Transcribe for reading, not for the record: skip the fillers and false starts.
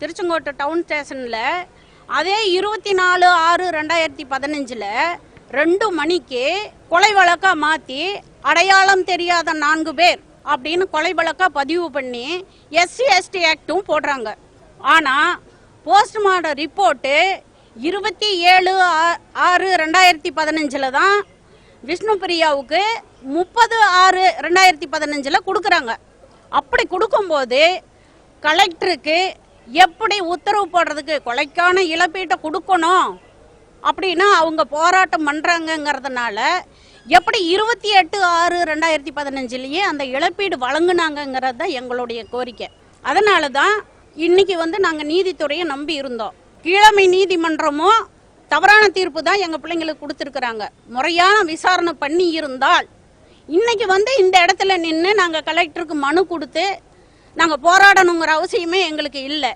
திருச்செங்கோட்டு down ஸ்டேஷனில் அதே 24/6/2015 2 மணிக்கு கொலை வழக்காக மாற்றி அடையாளம் தெரியாத 4 பேர் அப்படின்னு கொலை வழக்காக பதிவு பண்ணி SC/ST ஆக்டும் போடுறாங்க. ஆனால் போஸ்ட்மார்ட்டம் ரிப்போர்ட்டு 27/6/2015 தான் விஷ்ணுபிரியாவுக்கு 30/6/2015 கொடுக்குறாங்க. அப்படி கொடுக்கும்போது கலெக்டருக்கு எப்படி உத்தரவு போடுறதுக்கு கொலைக்கான இழப்பீட்டை கொடுக்கணும் அப்படின்னா அவங்க போராட்டம் பண்ணுறாங்கங்கிறதுனால எப்படி 28/6/2015 அந்த இழப்பீடு வழங்குனாங்கங்கிறது தான் எங்களுடைய கோரிக்கை. அதனால தான் இன்னைக்கு நாங்கள் நீதித்துறையை நம்பி இருந்தோம். கீழமை நீதிமன்றமும் தவறான தீர்ப்பு தான் எங்கள் பிள்ளைங்களுக்கு கொடுத்துருக்குறாங்க. முறையான விசாரணை பண்ணி இருந்தால் இன்னைக்கு இந்த இடத்துல நின்று நாங்கள் கலெக்டருக்கு மனு கொடுத்து நாங்கள் போராடணுங்கிற அவசியமே எங்களுக்கு இல்லை.